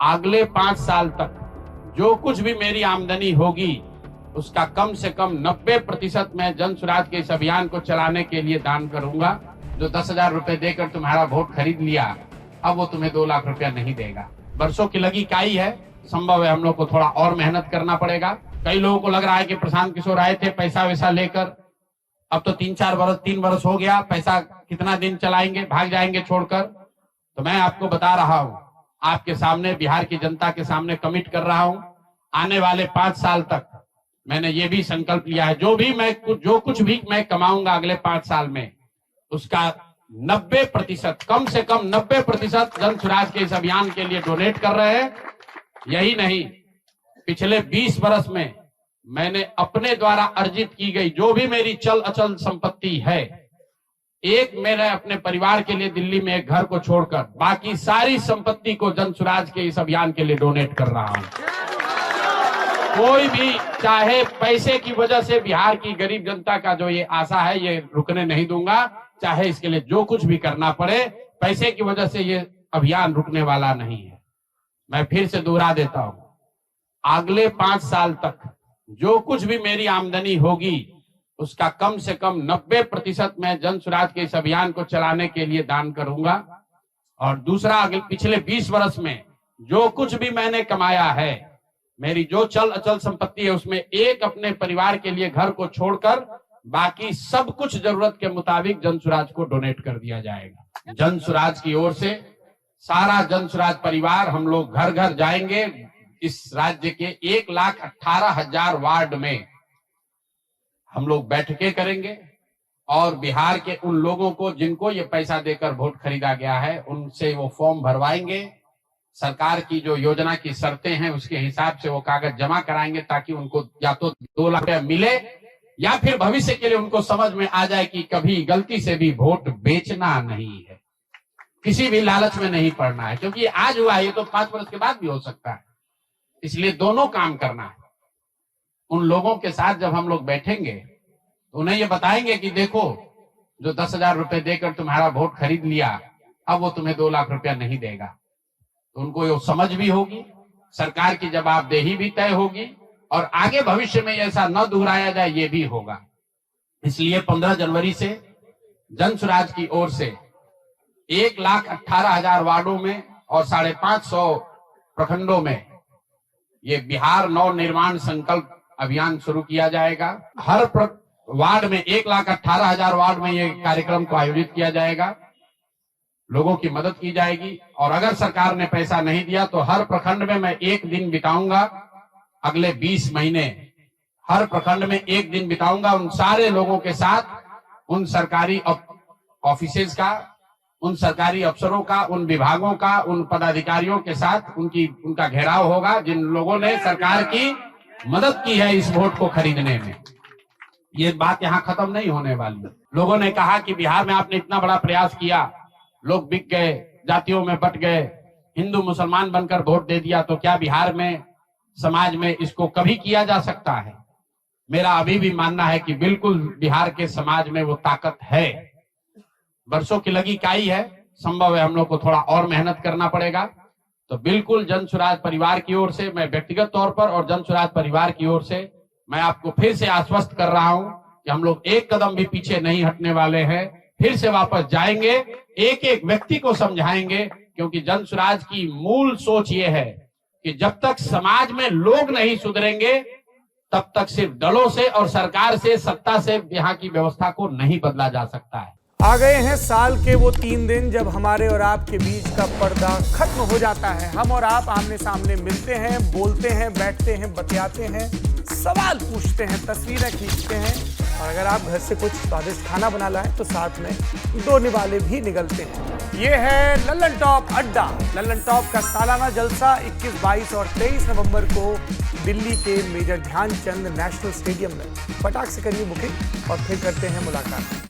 अगले 5 साल तक जो कुछ भी मेरी आमदनी होगी उसका कम से कम 90% मैं जन स्वराज के इस अभियान को चलाने के लिए दान करूंगा। जो 10,000 रुपए देकर तुम्हारा वोट खरीद लिया, अब वो तुम्हें 2 लाख रुपया नहीं देगा। बरसों की लगी काई है, संभव है हम लोग को थोड़ा और मेहनत करना पड़ेगा। कई लोगों को लग रहा है कि प्रशांत किशोर आए थे पैसा वैसा लेकर, अब तो 3 वर्ष हो गया, पैसा कितना दिन चलाएंगे, भाग जाएंगे छोड़कर। तो मैं आपको बता रहा हूं, आपके सामने, बिहार की जनता के सामने कमिट कर रहा हूं, आने वाले 5 साल तक मैंने ये भी संकल्प लिया है, जो कुछ भी मैं कमाऊंगा अगले 5 साल में, उसका 90%, कम से कम 90% जन स्वराज के इस अभियान के लिए डोनेट कर रहे हैं। यही नहीं, पिछले 20 वर्ष में मैंने अपने द्वारा अर्जित की गई जो भी मेरी चल अचल संपत्ति है, मेरे अपने परिवार के लिए दिल्ली में एक घर को छोड़कर बाकी सारी संपत्ति को जन स्वराज के इस अभियान के लिए डोनेट कर रहा हूं। कोई भी चाहे पैसे की वजह से बिहार की गरीब जनता का जो ये आशा है, ये रुकने नहीं दूंगा। चाहे इसके लिए जो कुछ भी करना पड़े, पैसे की वजह से ये अभियान रुकने वाला नहीं है। मैं फिर से दोहरा देता हूं, अगले 5 साल तक जो कुछ भी मेरी आमदनी होगी उसका कम से कम 90% मैं जन स्वराज के इस अभियान को चलाने के लिए दान करूंगा। और दूसरा, पिछले 20 वर्ष में जो कुछ भी मैंने कमाया है, मेरी जो चल अचल संपत्ति है, उसमें अपने परिवार के लिए घर को छोड़कर बाकी सब कुछ जरूरत के मुताबिक जन स्वराज को डोनेट कर दिया जाएगा। जन स्वराज की ओर से सारा जन स्वराज परिवार, हम लोग घर घर जाएंगे। इस राज्य के 1,18,000 वार्ड में हम लोग बैठकें करेंगे और बिहार के उन लोगों को जिनको ये पैसा देकर वोट खरीदा गया है, उनसे वो फॉर्म भरवाएंगे। सरकार की जो योजना की शर्तें हैं उसके हिसाब से वो कागज जमा कराएंगे, ताकि उनको या तो 2 लाख रुपया मिले या फिर भविष्य के लिए उनको समझ में आ जाए कि कभी गलती से भी वोट बेचना नहीं है, किसी भी लालच में नहीं पड़ना है। क्योंकि आज हुआ, ये तो 5 वर्ष के बाद भी हो सकता है। इसलिए दोनों काम करना है। उन लोगों के साथ जब हम लोग बैठेंगे तो उन्हें ये बताएंगे कि देखो, जो 10,000 रुपए देकर तुम्हारा वोट खरीद लिया, अब वो तुम्हें 2 लाख रुपया नहीं देगा। तो उनको ये समझ भी होगी, सरकार की जवाबदेही भी तय होगी और आगे भविष्य में ऐसा न दोहराया जाए, ये भी होगा। इसलिए 15 जनवरी से जन स्वराज की ओर से 1,18,000 वार्डों में और 550 प्रखंडों में ये बिहार नव निर्माण संकल्प अभियान शुरू किया जाएगा। हर वार्ड में 1,18,000 वार्ड में ये कार्यक्रम को आयोजित किया जाएगा। लोगों की मदद की जाएगी और अगर सरकार ने पैसा नहीं दिया तो हर प्रखंड में मैं 1 दिन बिताऊंगा। अगले 20 महीने हर प्रखंड में 1 दिन बिताऊंगा उन सारे लोगों के साथ, उन सरकारी ऑफिसेज का, उन सरकारी अफसरों का, उन विभागों का, उन पदाधिकारियों के साथ उनका घेराव होगा जिन लोगों ने सरकार की मदद की है इस वोट को खरीदने में। ये बात यहाँ खत्म नहीं होने वाली। लोगों ने कहा कि बिहार में आपने इतना बड़ा प्रयास किया, लोग बिक गए, जातियों में बट गए, हिंदू मुसलमान बनकर वोट दे दिया, तो क्या बिहार में समाज में इसको कभी किया जा सकता है? मेरा अभी भी मानना है कि बिल्कुल बिहार के समाज में वो ताकत है। बरसों की लगी काई है, संभव है हम लोग को थोड़ा और मेहनत करना पड़ेगा। तो बिल्कुल जन स्वराज परिवार की ओर से, मैं व्यक्तिगत तौर पर और जन स्वराज परिवार की ओर से मैं आपको फिर से आश्वस्त कर रहा हूं कि हम लोग एक कदम भी पीछे नहीं हटने वाले हैं। फिर से वापस जाएंगे, एक एक व्यक्ति को समझाएंगे, क्योंकि जन स्वराज की मूल सोच ये है कि जब तक समाज में लोग नहीं सुधरेंगे तब तक सिर्फ दलों से और सरकार से, सत्ता से यहाँ की व्यवस्था को नहीं बदला जा सकता है। आ गए हैं साल के वो 3 दिन जब हमारे और आपके बीच का पर्दा खत्म हो जाता है। हम और आप आमने सामने मिलते हैं, बोलते हैं, बैठते हैं, बतियाते हैं, सवाल पूछते हैं, तस्वीरें खींचते हैं और अगर आप घर से कुछ स्वादिष्ट खाना बना लाएं तो साथ में 2 निवाले भी निगलते हैं। ये है लल्लन टॉप अड्डा। लल्लन टॉप का सालाना जलसा 21, 22 और 23 नवंबर को दिल्ली के मेजर ध्यानचंद नेशनल स्टेडियम में। फटाक से करिए बुकिंग और फिर करते हैं मुलाकात।